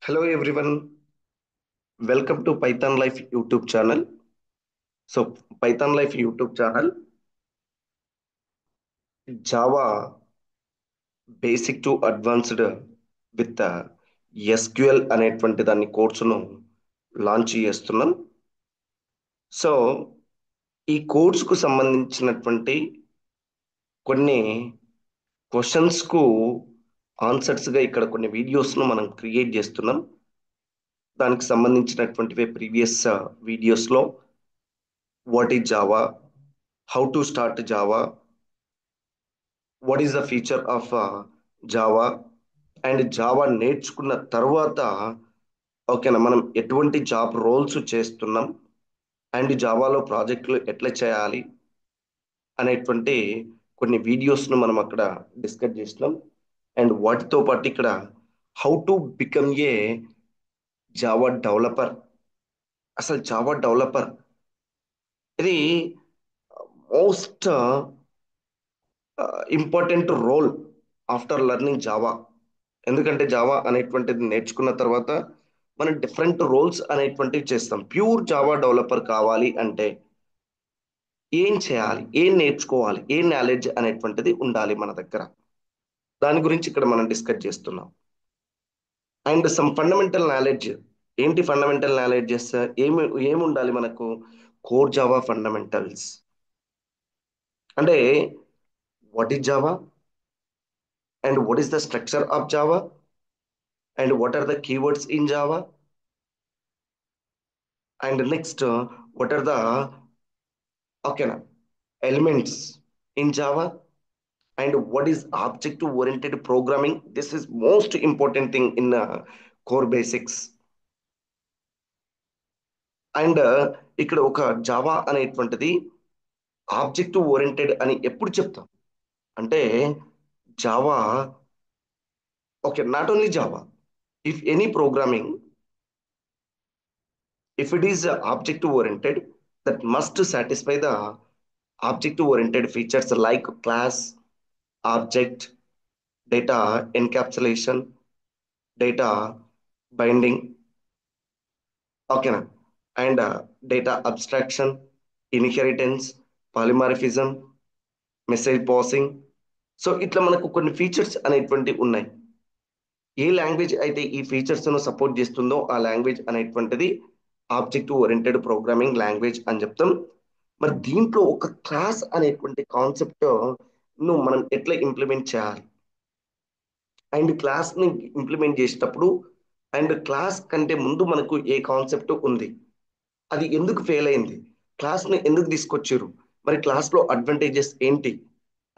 Hello everyone, welcome to Python Life YouTube channel. Python Life YouTube channel, Java Basic to Advanced with SQL అనేటువంటి దాన్ని కోర్సును launch చేస్తున్నాం. So ఈ కోర్సుకు సంబంధించినటువంటి కొన్ని క్వశ్చన్స్కు ఆన్సర్స్గా ఇక్కడ కొన్ని వీడియోస్ను మనం క్రియేట్ చేస్తున్నాం. దానికి సంబంధించినటువంటివే ప్రీవియస్ వీడియోస్లో what is Java, how to start Java, what is the feature of Java and Java నేర్చుకున్న తర్వాత ఓకేనా మనం ఎటువంటి జాబ్ రోల్స్ చేస్తున్నాం అండ్ జావాలో ప్రాజెక్టులు ఎట్లా చేయాలి అనేటువంటి కొన్ని వీడియోస్ను మనం అక్కడ డిస్కస్ చేస్తున్నాం. అండ్ వాటితో పాటు ఇక్కడ how to become a Java developer. అసలు జావా డెవలపర్ ఇది most important role after learning Java. ఎందుకంటే జావా అనేటువంటిది నేర్చుకున్న తర్వాత మనం డిఫరెంట్ రోల్స్ అనేటువంటివి చేస్తాం. ప్యూర్ జావా డెవలపర్ కావాలి అంటే ఏం చేయాలి, ఏం నేర్చుకోవాలి, ఏం నాలెడ్జ్ అనేటువంటిది ఉండాలి మన దగ్గర. దాని గురించి ఇక్కడ మనం డిస్కస్ చేస్తున్నాం. And some fundamental knowledge. ఏంటి ఫండమెంటల్ నాలెడ్జెస్? ఏమి ఏమి ఉండాలి మనకు? కోర్ జావా ఫండమెంటల్స్ అంటే what is Java and what is the structure of Java and what are the keywords in Java and next what are the okay na, elements in java and what is object oriented programming. This is most important thing in core basics. And ఇక్కడ ఒక Java అనేటువంటిది object oriented అని ఎప్పుడు చెప్తాం అంటే Java okay not only Java, if any programming if it is object oriented, that must satisfy the object oriented features like class, object, data encapsulation, data binding, okay na? And data abstraction, inheritance, polymorphism, message passing. So ఇట్లా మనకు కొన్ని features అనేటువంటివి ఉన్నాయి. ఏ language అయితే ఈ features ను support చేస్తుందో ఆ లాంగ్వేజ్ అనేటువంటిది ఆబ్జెక్ట్ ఓరియంటెడ్ ప్రోగ్రామింగ్ లాంగ్వేజ్ అని చెప్తాం. మరి దీంట్లో ఒక క్లాస్ అనేటువంటి కాన్సెప్ట్ ను మనం ఎట్లా ఇంప్లిమెంట్ చేయాలి అండ్ క్లాస్ ని ఇంప్లిమెంట్ చేసేటప్పుడు అండ్ క్లాస్ కంటే ముందు మనకు ఏ కాన్సెప్ట్ ఉంది, అది ఎందుకు ఫెయిల్ అయింది, క్లాస్ ని ఎందుకు తీసుకొచ్చారు, మరి క్లాస్ లో అడ్వాంటేజెస్ ఏంటి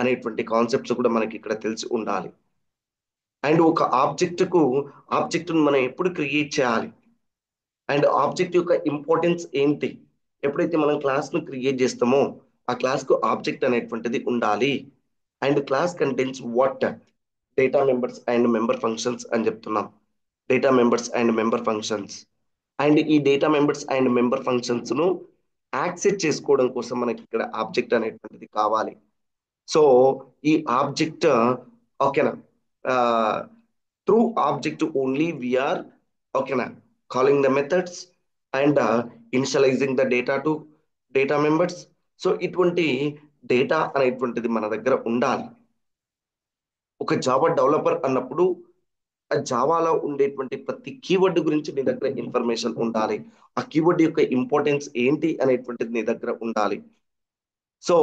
అనేటువంటి కాన్సెప్ట్స్ కూడా మనకి ఇక్కడ తెలిసి ఉండాలి. అండ్ ఒక ఆబ్జెక్ట్ మనం ఎప్పుడు క్రియేట్ చేయాలి అండ్ ఆబ్జెక్ట్ యొక్క ఇంపార్టెన్స్ ఏంటి. ఎప్పుడైతే మనం క్లాస్ ను క్రియేట్ చేస్తామో ఆ క్లాస్ కు ఆబ్జెక్ట్ అనేటువంటిది ఉండాలి. And class contents what data members and member functions అని చెప్తున్నాం. Data members and member functions and ఈ data members and member functions ను యాక్సెస్ చేసుకోవడం కోసం మనకి ఇక్కడ ఆబ్జెక్ట్ అనేటువంటిది కావాలి. సో ఈ ఆబ్జెక్ట్ ఓకేనా, త్రూ ఆబ్జెక్ట్ ఓన్లీ వీఆర్ ఓకేనా calling the methods and initialising the data to data members. So ఇటువంటి డేటా అనేటువంటిది మన దగ్గర ఉండాలి. ఒక జావా డెవలపర్ అన్నప్పుడు ఆ జావాలో ఉండేటువంటి ప్రతి కీవర్డ్ గురించి నీ దగ్గర ఇన్ఫర్మేషన్ ఉండాలి. ఆ కీవర్డ్ యొక్క ఇంపార్టెన్స్ ఏంటి అనేటువంటిది నీ దగ్గర ఉండాలి. సో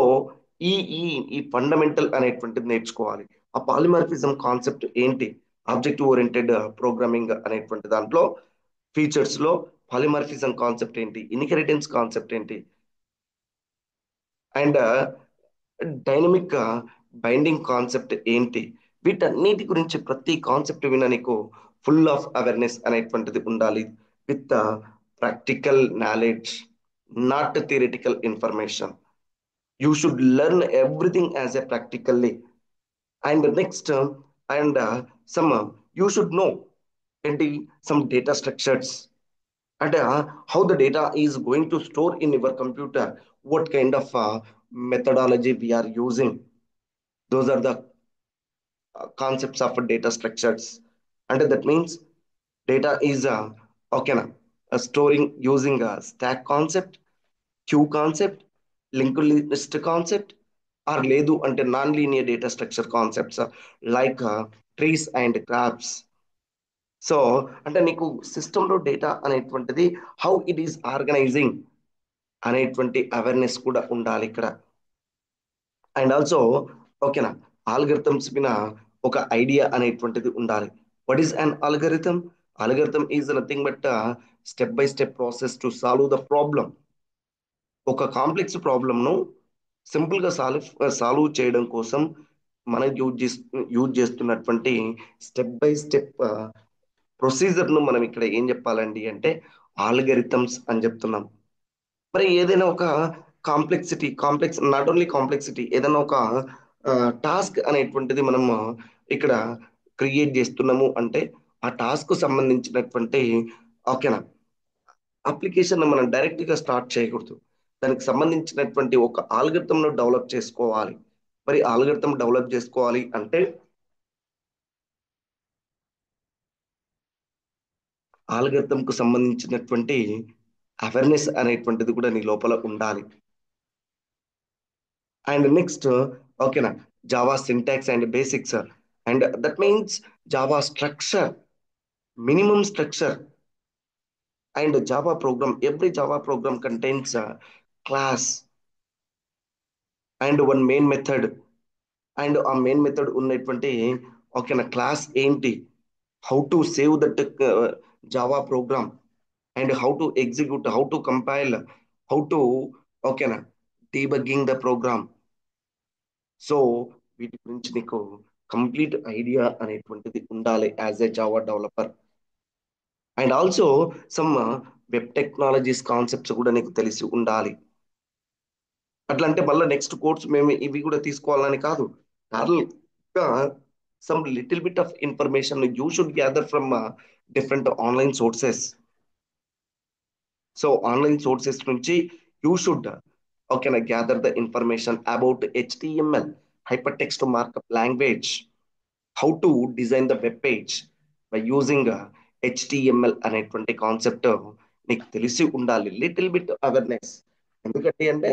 ఈ ఈ ఈ ఫండమెంటల్ అనేటువంటిది నేర్చుకోవాలి. ఆ పాలిమార్ఫిజం కాన్సెప్ట్ ఏంటి, ఆబ్జెక్ట్ ఓరియంటెడ్ ప్రోగ్రామింగ్ అనేటువంటి దాంట్లో ఫీచర్స్ లో పాలిమార్ఫిజం కాన్సెప్ట్ ఏంటి, ఇన్హెరిటెన్స్ కాన్సెప్ట్ ఏంటి అండ్ డైనమిక్ బైండింగ్ కాన్సెప్ట్ ఏంటి, వీటన్నిటి గురించి ప్రతి కాన్సెప్ట్ విన నీకు ఫుల్ ఆఫ్ అవేర్నెస్ అనేటువంటిది ఉండాలి with practical knowledge, not theoretical information. You should learn everything as a practically. And next and some you should know and some data structures and how the data is going to store in your computer, what kind of methodology we are using. Those are the concepts of data structures. And that means data is ఓకేనా storing using stack concept, queue concept, link list concept, or లేదు అంటే non linear data structure concepts like trees and graphs. So అంటే నీకు సిస్టంలో data అనేటువంటిది how it is organizing అనేటువంటి awareness కూడా ఉండాలి ఇక్కడ. అండ్ ఆల్సో ఓకేనా ఆల్గరిథమ్స్ మీద ఒక ఐడియా అనేటువంటిది ఉండాలి. What is an algorithm? Algorithm is nothing but step by step process to solve the problem. ఒక కాంప్లెక్స్ ప్రాబ్లంను సింపుల్గా సాల్వ్ చేయడం కోసం మనం యూజ్ చేస్తున్నటువంటి స్టెప్ బై స్టెప్ ప్రొసీజర్ను మనం ఇక్కడ ఏం చెప్పాలండి అంటే ఆల్గరిథమ్స్ అని చెప్తున్నాం. మరి ఏదైనా ఒక కాంప్లెక్స్ నాట్ ఓన్లీ కాంప్లెక్సిటీ, ఏదైనా ఒక టాస్క్ అనేటువంటిది మనం ఇక్కడ క్రియేట్ చేస్తున్నాము అంటే ఆ టాస్క్ సంబంధించినటువంటి ఓకేనా అప్లికేషన్ మనం డైరెక్ట్ గా స్టార్ట్ చేయకూడదు. దానికి సంబంధించినటువంటి ఒక ఆల్గరిథం ను డెవలప్ చేసుకోవాలి. మరి ఆల్గరిథం డెవలప్ చేసుకోవాలి అంటే ఆల్గరిథం కు సంబంధించినటువంటి అవేర్నెస్ అనేటువంటిది కూడా నీ లోపల ఉండాలి. అండ్ నెక్స్ట్ ఓకేనా Java syntax and basics, and that means Java structure, minimum structure. And Java programme, every Java programme contains class and one main method. And ఆ మెయిన్ మెథడ్ ఉన్నటువంటి ఓకేనా క్లాస్ ఏంటి, how to save that Java programme, and how to execute, how to compile, how to ఓకేనా debugging the programme. So వీటి గురించి నీకు complete idea అనేటువంటిది ఉండాలి as a Java developer. And also some web technologies concepts కూడా నీకు తెలిసి ఉండాలి. అట్లా అంటే మళ్ళీ నెక్స్ట్ కోర్స్ మేము ఇవి కూడా తీసుకోవాలని కాదు, గా some little bit of information you should gather from different online sources. So online sources నుంచి యూ షుడ్ ఓకేనా gather the information about HTML, hyper text markup language, how to design the web page by using HTML అనేటువంటి concept నీకు తెలిసి ఉండాలి. Little bit awareness. ఎందుకంటే అంటే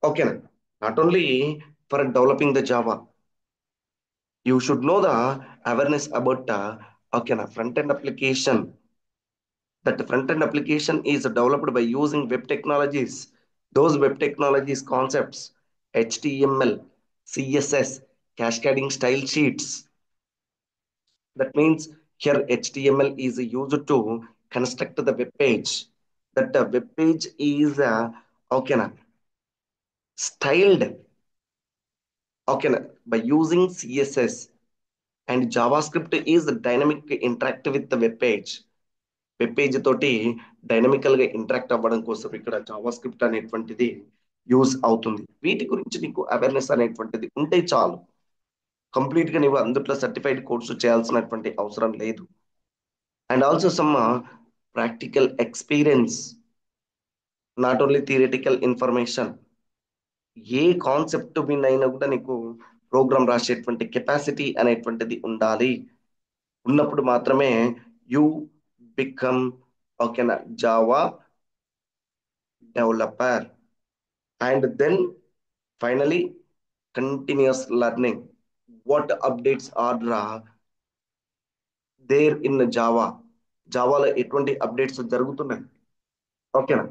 ఓకేనా not only for developing the Java, you should know the awareness about ఓకేనా front end application. That the front end application is developed by using web technologies. Those web technologies concepts, HTML, CSS, cascading style sheets. That means here HTML is used to construct the web page. That the web page is okay na, styled okay na, by using CSS, and JavaScript is dynamic interactive with the web page. Web page తోటి dynamical గా interact అవ్వడం కోసం ఇక్కడ Java script అనేటువంటిది use అవుతుంది. వీటి గురించి నీకు అవేర్నెస్ అనేటువంటిది ఉంటే చాలు. కంప్లీట్ గా నీవు అందుట్లో సర్టిఫైడ్ కోర్సు చేయాల్సినటువంటి అవసరం లేదు. And also some practical experience, not only theoretical information. A concept మీద అయినా కూడా నీకు ప్రోగ్రామ్ రాసేటువంటి కెపాసిటీ అనేటువంటిది ఉండాలి. ఉన్నప్పుడు మాత్రమే యు బికమ్ ఓకేనా Java developer. And then finally continuous learning, what updates are there in Java, జావాలో ఎటువంటి అప్డేట్స్ జరుగుతున్నాయి ఓకేనా.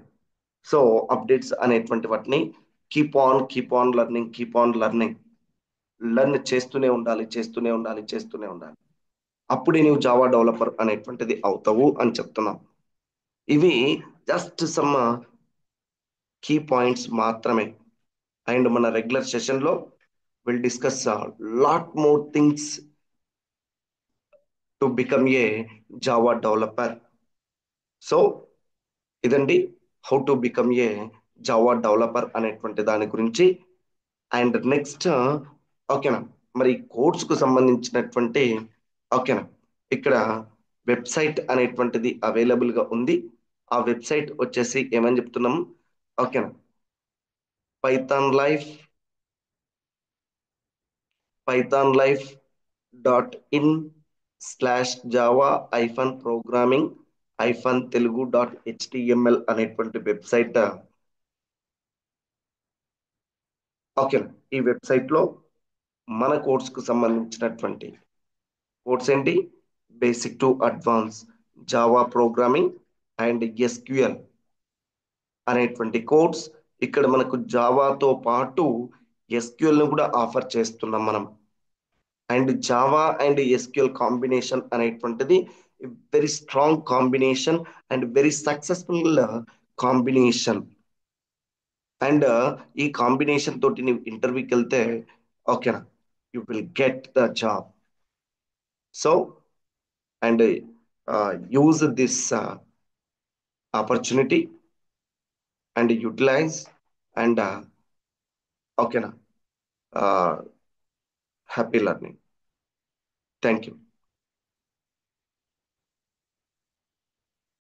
సో అప్డేట్స్ అనేటువంటి వాటిని కీప్ ఆన్ లెర్నింగ్, లెర్న్ చేస్తూనే ఉండాలి, చేస్తూనే ఉండాలి. అప్పుడే నువ్వు జావా డెవలపర్ అనేటువంటిది అవుతావు అని చెప్తున్నాం. ఇవి జస్ట్ సమ్ కీ పాయింట్స్ మాత్రమే. అండ్ మన రెగ్యులర్ సెషన్లో will discuss lot more things to become a Java developer. So ఇదండి how to become a Java developer అనేటువంటి దాని గురించి. అండ్ నెక్స్ట్ ఓకేనా మరి కోర్సుకు సంబంధించినటువంటి ఓకేనా ఇక్కడ వెబ్సైట్ అనేటువంటిది అవైలబుల్గా ఉంది. ఆ వెబ్సైట్ వచ్చేసి ఏమని చెప్తున్నాం ఓకేనా Python life pythonlife.in slash Java hyphen programming hyphen Telugu dot HTML అనేటువంటి వెబ్సైట్. ఓకే, ఈ వెబ్సైట్లో మన కోర్సుకు సంబంధించినటువంటి కోర్స్ ఏంటి, basic to advance Java programming and SQL అనేటువంటి కోర్స్. ఇక్కడ మనకు జావాతో పాటు ఎస్క్యూఎల్ ను కూడా ఆఫర్ చేస్తున్నాం మనం. And Java and SQL combination అనేటువంటిది very strong combination and very successful combination. And ఈ కాంబినేషన్ తోటి నువ్వు ఇంటర్వ్యూకి వెళ్తే ఓకేనా, you will get the job. So and use this opportunity and utilize and ఓకేనా, హ్యాపీ లెర్నింగ్. Thank you.